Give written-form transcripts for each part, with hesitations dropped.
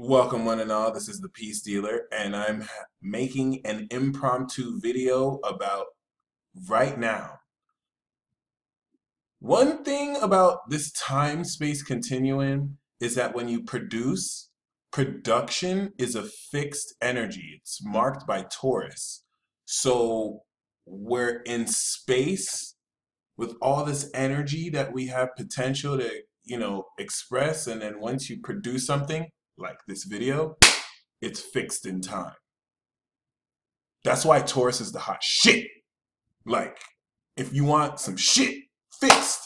Welcome one and all, this is the Peace Dealer, and I'm making an impromptu video about right now. One thing about this time-space continuum is that when you produce, production is a fixed energy. It's marked by Taurus. So we're in space with all this energy that we have potential to, express, and then once you produce something like this video, it's fixed in time. That's why Taurus is the hot shit. Like, if you want some shit fixed,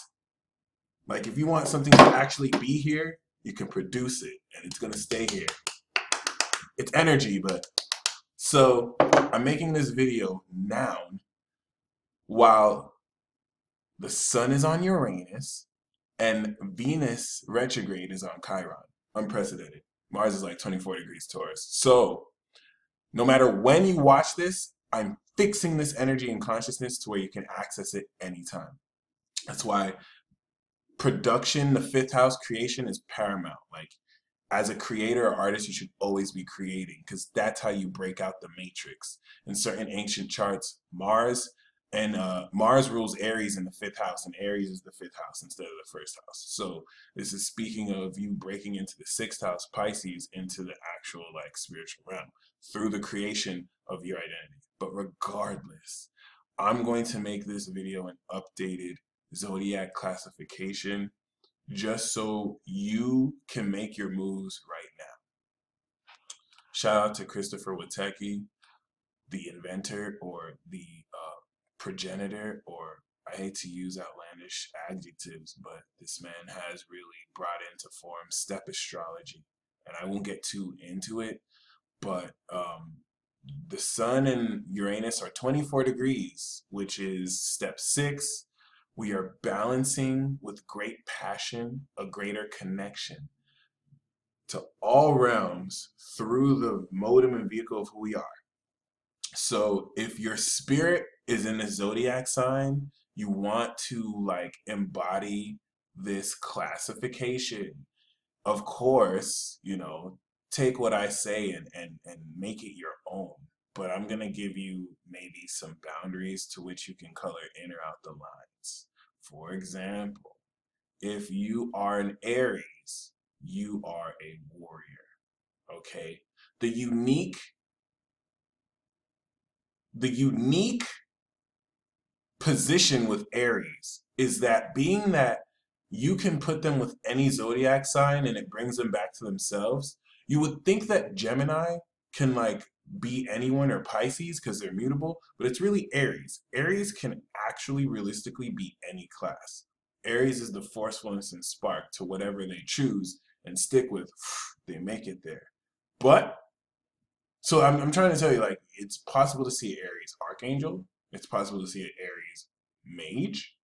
like if you want something to actually be here, you can produce it and it's gonna stay here. It's energy, but so I'm making this video now while the sun is on Uranus and Venus retrograde is on Chiron. Unprecedented. Mars is like 24 degrees Taurus. So no matter when you watch this, I'm fixing this energy and consciousness to where you can access it anytime. That's why production, the fifth house creation is paramount. Like as a creator or artist, you should always be creating because that's how you break out the matrix. In certain ancient charts, Mars rules Aries in the fifth house, and Aries is the fifth house instead of the first house. So this is speaking of you breaking into the sixth house, Pisces, into the actual like spiritual realm through the creation of your identity. But regardless, I'm going to make this video an updated Zodiac classification just so you can make your moves right now. Shout out to Christopher Witecki, the inventor or the progenitor, or I hate to use outlandish adjectives, but this man has really brought into form step astrology. And I won't get too into it, but the sun and Uranus are 24 degrees, which is step 6. We are balancing with great passion, a greater connection to all realms through the modem and vehicle of who we are. So if your spirit is in the zodiac sign, you want to like embody this classification. Of course, take what I say and make it your own. But I'm gonna give you maybe some boundaries to which you can color in or out the lines. For example, if you are an Aries, you are a warrior. Okay? The unique position with Aries is that being that you can put them with any zodiac sign and it brings them back to themselves, you would think that Gemini can like be anyone or Pisces because they're mutable, but it's really Aries. Aries can actually realistically be any class. Aries is the forcefulness and spark to whatever they choose and stick with. They make it there. But so I'm trying to tell you, like, it's possible to see Aries Archangel. It's possible to see an Aries Mage.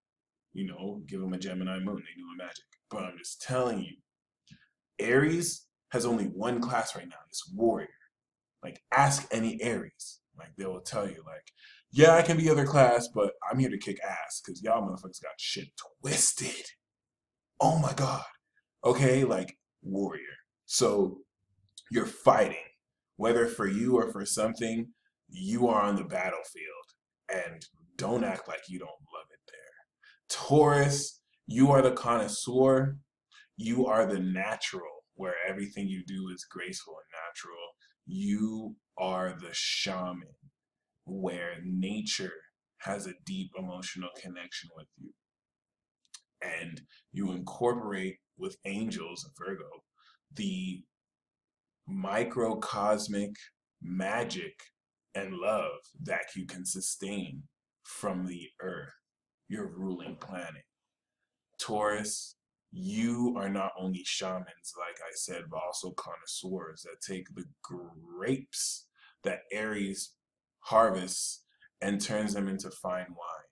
Give them a Gemini moon, they do a magic. But I'm just telling you, Aries has only one class right now, it's Warrior. Like, ask any Aries. Like, they will tell you, like, yeah, I can be other class, but I'm here to kick ass because y'all motherfuckers got shit twisted. Oh my God. Okay, like, Warrior. So you're fighting, whether for you or for something, you are on the battlefield, and don't act like you don't love it there. Taurus, you are the connoisseur, you are the natural, where everything you do is graceful and natural. You are the shaman, where nature has a deep emotional connection with you. And you incorporate with angels, Virgo, the microcosmic magic and love that you can sustain from the earth, your ruling planet. Taurus, you are not only shamans, like I said, but also connoisseurs that take the grapes that Aries harvests and turns them into fine wine.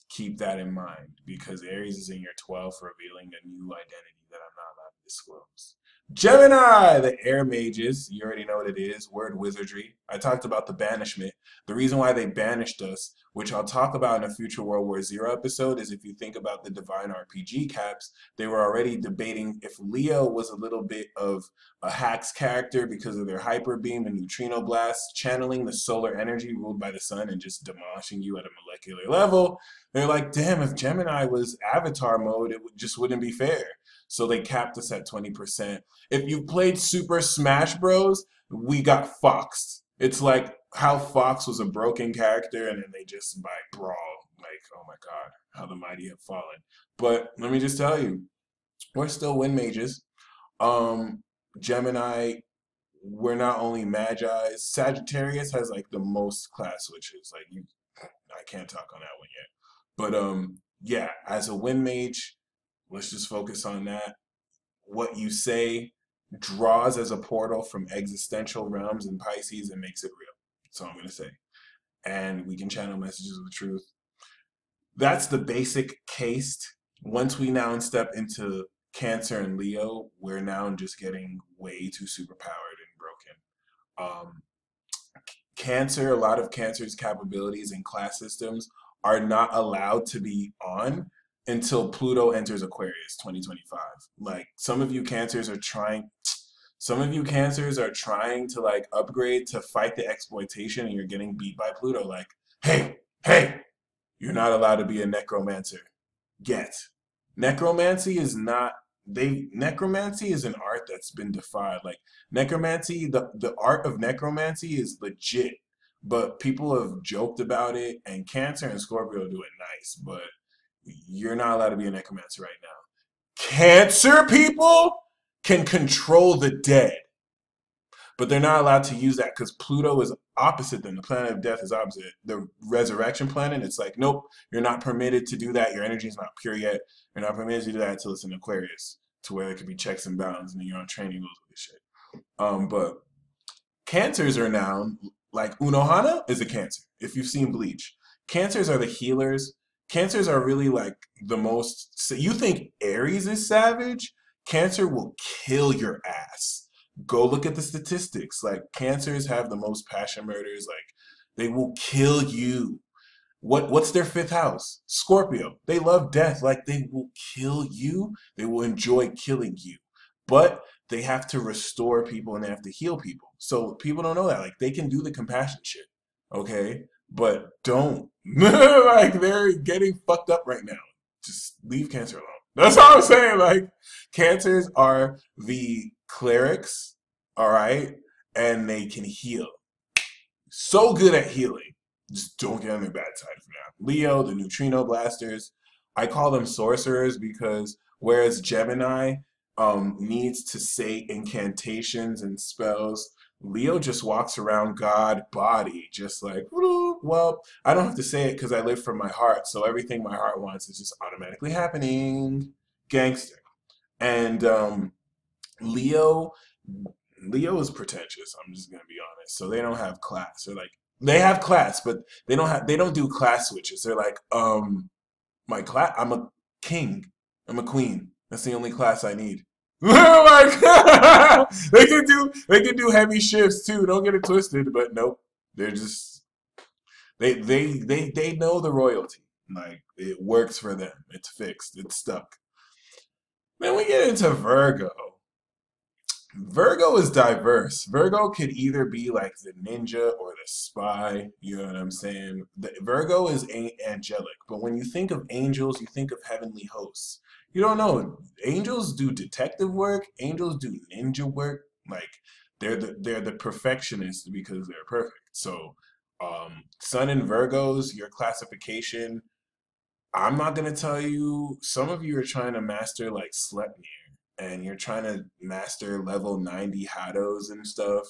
Keep that in mind because Aries is in your 12th, revealing a new identity that I'm not allowed to disclose. Gemini, the air mages. You already know what it is. Word wizardry. I talked about the banishment. The reason why they banished us, which I'll talk about in a future World War Zero episode, is if you think about the Divine RPG caps, they were already debating if Leo was a little bit of a Hax character because of their hyper beam and neutrino blast, channeling the solar energy ruled by the sun and just demolishing you at a molecular level. They're like, damn, if Gemini was Avatar mode, just wouldn't be fair. So they capped us at 20%. If you played Super Smash Bros, we got foxed. It's like how Fox was a broken character and then they just by brawl. Like, oh my God, how the mighty have fallen. But let me just tell you, we're still win mages. Um, Gemini, we're not only Magi's. Sagittarius has like the most class switches. Like you, I can't talk on that one yet. But yeah, as a win mage, let's just focus on that. What you say draws as a portal from existential realms in Pisces and makes it real. That's all I'm going to say. And we can channel messages of the truth. That's the basic case. Once we now step into Cancer and Leo, we're now just getting way too superpowered and broken. Cancer, a lot of Cancer's capabilities and class systems are not allowed to be on until Pluto enters Aquarius 2025. Like some of you Cancers are trying to like upgrade to fight the exploitation and you're getting beat by Pluto. Like, hey, you're not allowed to be a necromancer yet. Necromancy is not necromancy is an art that's been defied. Like necromancy, the art of necromancy is legit, but people have joked about it and Cancer and Scorpio do it nice, but you're not allowed to be a necromancer right now. Cancer people can control the dead, but they're not allowed to use that because Pluto is opposite them. The planet of death is opposite. The resurrection planet, it's like, nope, you're not permitted to do that. Your energy is not pure yet. You're not permitted to do that until it's in Aquarius, to where there could be checks and balances and then you're on training wheels with this shit. But Cancers are now, like Unohana is a Cancer, if you've seen Bleach. Cancers are the healers. Cancers are really like the most, so you think Aries is savage? Cancer will kill your ass. Go look at the statistics. Like Cancers have the most passion murders. Like they will kill you. What's their fifth house? Scorpio. They love death. Like they will kill you. They will enjoy killing you. But they have to restore people and they have to heal people. So people don't know that. Like they can do the compassion shit. Okay? But don't. Like they're getting fucked up right now. Just leave Cancer alone. That's all I'm saying. Like Cancers are the clerics, all right? And they can heal. So good at healing. Just don't get on their bad side for now. Leo, the neutrino blasters. I call them sorcerers because whereas Gemini needs to say incantations and spells, Leo just walks around God body, just like, well, I don't have to say it because I live from my heart, so everything my heart wants is just automatically happening. Gangster. And Leo, Leo is pretentious. I'm just gonna be honest. So they don't have class. They're like they have class, but they don't do class switches. They're like, my class. I'm a king. I'm a queen. That's the only class I need. Like they can do heavy shifts too. Don't get it twisted, but nope. They're just they know the royalty. Like it works for them. It's fixed. It's stuck. Then we get into Virgo. Virgo is diverse. Virgo could either be like the ninja or the spy. You know what I'm saying? Virgo is angelic, but when you think of angels, you think of heavenly hosts. You don't know. Angels do detective work. Angels do ninja work. Like they're the perfectionists because they're perfect. So, Sun and Virgos, your classification. I'm not gonna tell you. Some of you are trying to master like Sleipnir, and you're trying to master level 90 Hados and stuff.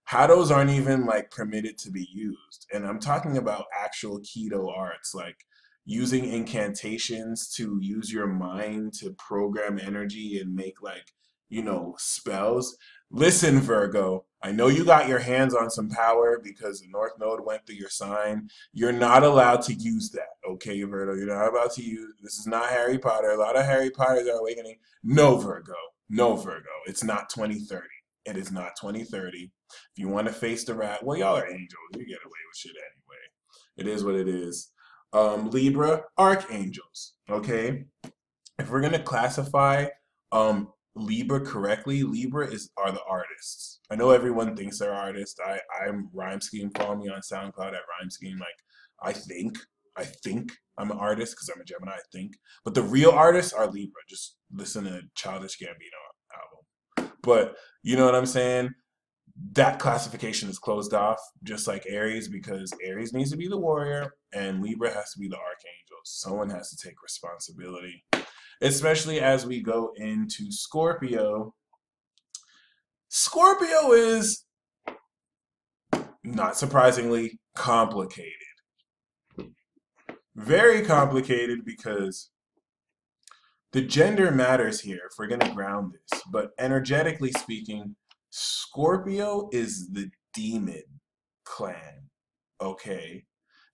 Hados aren't even like permitted to be used, and I'm talking about actual keto arts, like using incantations to use your mind to program energy and make like spells. Listen, Virgo, I know you got your hands on some power because the North Node went through your sign. You're not allowed to use that, okay, Virgo? You're not allowed to use. This is not Harry Potter. A lot of Harry Potters are awakening. No, Virgo. No, Virgo, it's not 2030. It is not 2030. If you want to face the rat, well, y'all are angels. You get away with shit anyway. It is what it is. Libra, archangels. Okay, if we're gonna classify Libra correctly, Libra are the artists. I know everyone thinks they're artists. I'm RhymeSkeem. Follow me on SoundCloud at RhymeSkeem. Like I think I'm an artist because I'm a Gemini. I think, but the real artists are Libra. Just listen to Childish Gambino album. But you know what I'm saying? That classification is closed off, just like Aries, because Aries needs to be the warrior and Libra has to be the archangel. Someone has to take responsibility, especially as we go into Scorpio. Scorpio is, not surprisingly, complicated. Very complicated because the gender matters here if we're going to ground this. But energetically speaking, Scorpio is the demon clan, okay?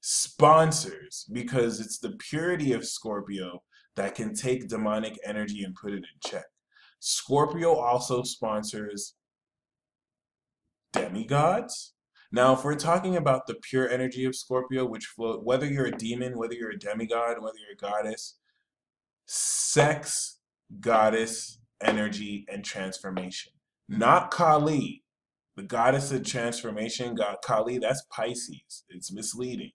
Sponsors, because it's the purity of Scorpio that can take demonic energy and put it in check. Scorpio also sponsors demigods. Now, if we're talking about the pure energy of Scorpio, which flow, whether you're a demon, whether you're a demigod, whether you're a goddess, sex, goddess, energy, and transformation. Not Kali, the goddess of transformation. God Kali, that's Pisces. It's misleading.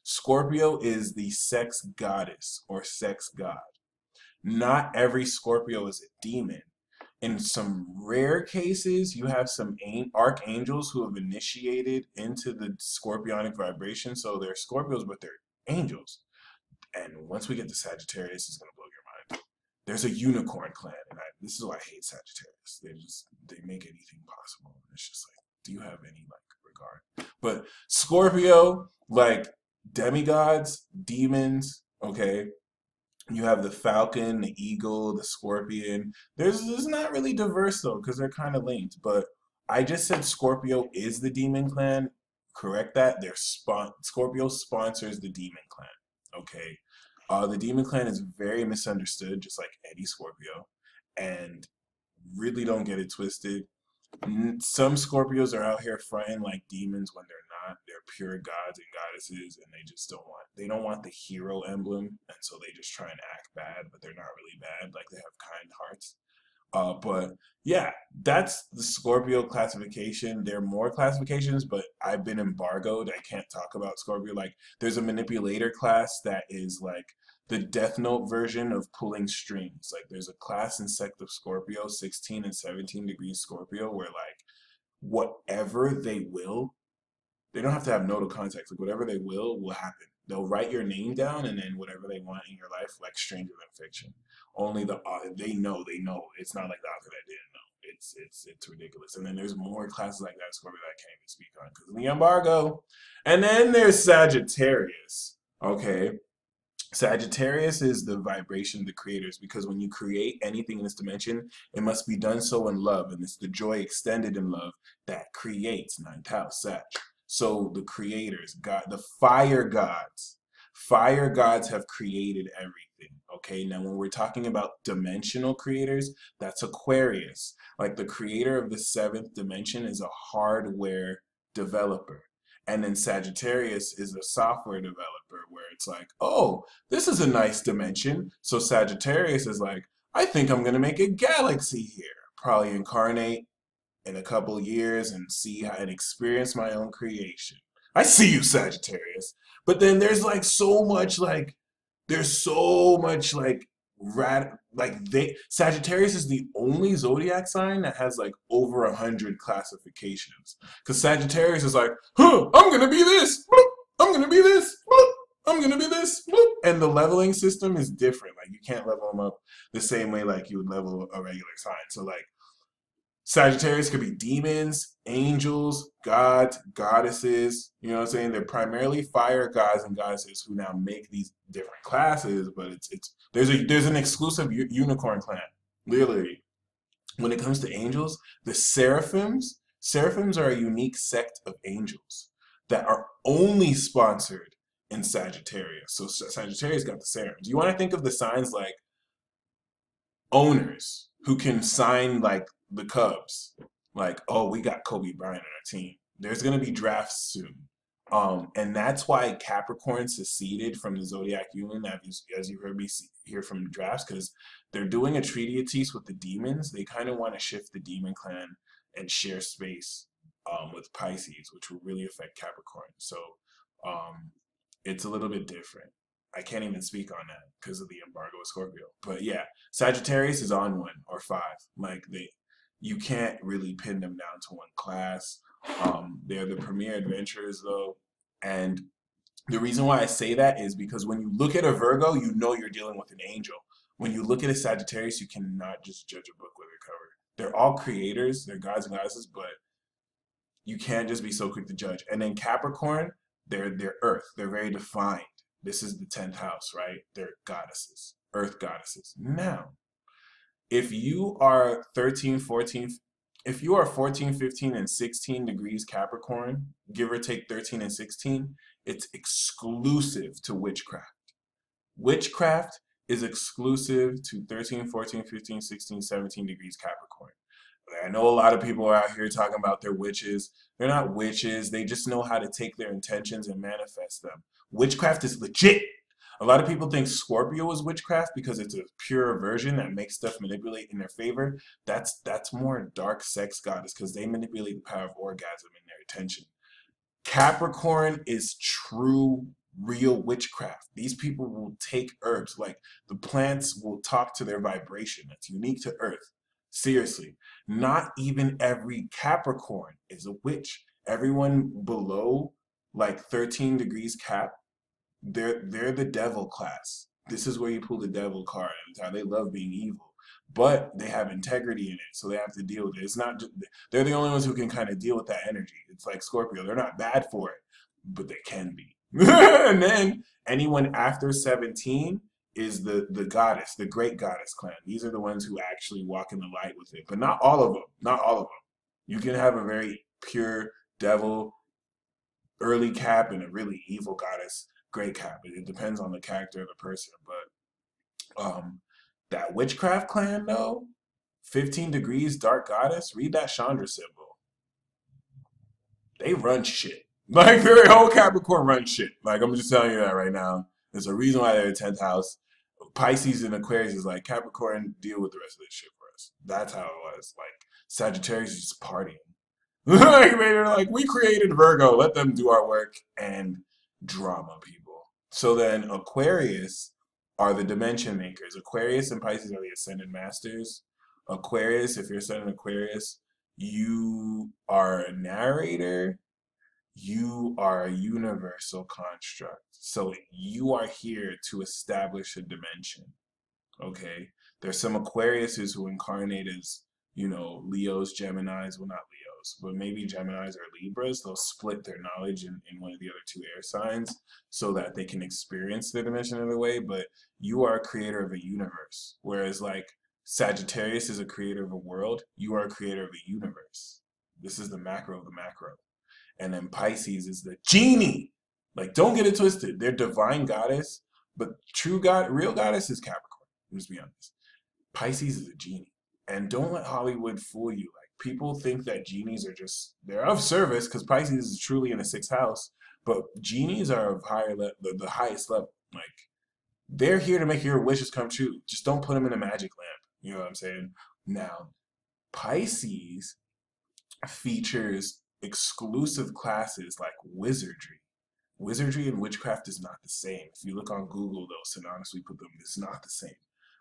Scorpio is the sex goddess or sex god. Not every Scorpio is a demon. In some rare cases, you have some archangels who have initiated into the scorpionic vibration. So they're Scorpios, but they're angels. And once we get to Sagittarius, it's going to blow your mind. There's a unicorn clan, and this is why I hate Sagittarius. They make anything possible. It's just like, do you have any regard? But Scorpio, like demigods, demons, okay. You have the falcon, the eagle, the scorpion. There's not really diverse though, because they're kind of linked. But I just said Scorpio is the demon clan. Correct that. Scorpio sponsors the demon clan. Okay. The demon clan is very misunderstood, just like any Scorpio, and really don't get it twisted. Some Scorpios are out here fronting like demons when they're not. They're pure gods and goddesses, and they don't want the hero emblem, and so they just try and act bad, but they're not really bad. Like they have kind hearts. But yeah, that's the Scorpio classification. There are more classifications, but I've been embargoed. I can't talk about Scorpio. Like there's a manipulator class that is like the Death Note version of pulling strings. Like there's a class in sect of Scorpio, 16 and 17 degrees Scorpio, where like whatever they will, they don't have to have nodal context. Like whatever they will happen. They'll write your name down, and then whatever they want in your life, like Stranger Than Fiction. Only they know. It's not like the author that didn't know. It's ridiculous. And then there's more classes like that Scorpio that I can't even speak on because of the embargo. And then there's Sagittarius. Okay. Sagittarius is the vibration, the creators, because when you create anything in this dimension, it must be done so in love, and it's the joy extended in love that creates ninth house, Sag. So the creators, God, the fire gods have created everything. Okay, now when we're talking about dimensional creators, that's Aquarius. Like the creator of the seventh dimension is a hardware developer. And then Sagittarius is a software developer where it's like, oh, this is a nice dimension. So Sagittarius is like, I think I'm going to make a galaxy here. Probably incarnate in a couple years and see how and experience my own creation. I see you, Sagittarius. But then there's like so much like, Sagittarius is the only zodiac sign that has like over 100 classifications. Because Sagittarius is like, huh, I'm gonna be this, bloop, I'm gonna be this, bloop, I'm gonna be this, bloop. And the leveling system is different. Like you can't level them up the same way like you would level a regular sign. So like Sagittarius could be demons, angels, gods, goddesses. You know what I'm saying? They're primarily fire gods and goddesses who now make these different classes. But there's an exclusive unicorn clan. Literally, when it comes to angels, the seraphims are a unique sect of angels that are only sponsored in Sagittarius. So Sagittarius got the seraphs. You want to think of the signs like owners. who can sign like the Cubs. Like, oh, we got Kobe Bryant on our team. There's gonna be drafts soon. And that's why Capricorn seceded from the Zodiac Union, as you heard me hear from drafts, because they're doing a treaty with the demons. They kind of want to shift the demon clan and share space with Pisces, which will really affect Capricorn. So um, it's a little bit different. I can't even speak on that because of the embargo of Scorpio. But yeah, Sagittarius is on 1 or 5. Like you can't really pin them down to one class. They're the premier adventurers though, and the reason why I say that is because when you look at a Virgo, you know you're dealing with an angel. When you look at a Sagittarius, you cannot just judge a book with a cover. They're all creators, they're gods and goddesses, but you can't just be so quick to judge. And then Capricorn, they're Earth. They're very defined. This is the 10th house, right? They're goddesses, Earth goddesses. Now, if you are 13, 14, if you are 14, 15, and 16 degrees Capricorn, give or take 13 and 16, it's exclusive to witchcraft. Witchcraft is exclusive to 13, 14, 15, 16, 17 degrees Capricorn. I know a lot of people are out here talking about they're witches. They're not witches. They just know how to take their intentions and manifest them. Witchcraft is legit. A lot of people think Scorpio is witchcraft because it's a pure version that makes stuff manipulate in their favor. That's more dark sex goddess because they manipulate the power of orgasm in their attention. Capricorn is true, real witchcraft. These people will take herbs, like the plants will talk to their vibration. That's unique to Earth. Seriously, not even every Capricorn is a witch. Everyone below like 13 degrees Cap, they're the devil class. This is where you pull the devil card. It's how they love being evil, but they have integrity in it, so they have to deal with it. It's not just, they're the only ones who can kind of deal with that energy. It's like Scorpio. They're not bad for it, but they can be. And then anyone after 17 is the goddess, the great goddess clan. These are the ones who actually walk in the light with it, but not all of them. Not all of them. You can have a very pure devil early Cap and a really evil goddess great Cap. It depends on the character of the person, but that witchcraft clan though, 15 degrees dark goddess. Read that Chandra symbol. They run shit. Like their whole Capricorn run shit. Like I'm just telling you that right now. There's a reason why they're the 10th house. Pisces and Aquarius is like Capricorn, deal with the rest of this shit for us. That's how it was. Like Sagittarius is just partying. Like they're like, we created Virgo, let them do our work and drama people. So then Aquarius are the dimension makers. Aquarius and Pisces are the ascended masters. Aquarius, if you're ascended Aquarius, you are a narrator, you are a universal construct. So you are here to establish a dimension. Okay. There's some Aquariuses who incarnate as, Leos, Geminis, well, not Leos, but maybe Geminis or Libras. They'll split their knowledge in one of the other two air signs so that they can experience the dimension of the way. But you are a creator of a universe. Whereas, like, Sagittarius is a creator of a world, you are a creator of a universe. This is the macro of the macro. And then Pisces is the genie. Like, don't get it twisted. They're divine goddess, but true God, real goddess is Capricorn. Let's be honest. Pisces is a genie. And don't let Hollywood fool you. Like, people think that genies are they're of service because Pisces is truly in the 6th house, but genies are of the highest level. Like, they're here to make your wishes come true. Just don't put them in a magic lamp. You know what I'm saying? Now, Pisces features exclusive classes like wizardry. Wizardry and witchcraft is not the same. If you look on Google, they'll synonymously put them, it's not the same.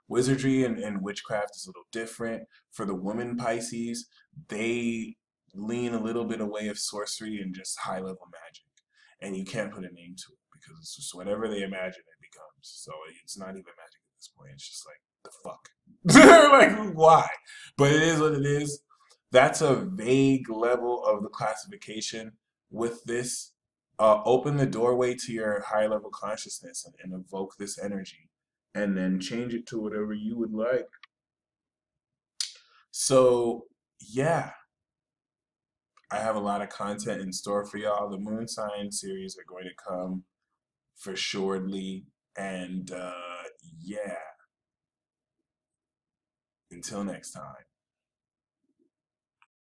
Wizardry and witchcraft is a little different. For the woman Pisces, they lean a little bit away of sorcery and just high level magic. And you can't put a name to it because it's just whatever they imagine it becomes. So it's not even magic at this point. It's just like, the fuck? Like, why? But it is what it is. That's a vague level of the classification. With this, open the doorway to your high level consciousness and evoke this energy and then change it to whatever you would like. So yeah, I have a lot of content in store for y'all. The moon sign series are going to come for surely, and yeah, Until next time.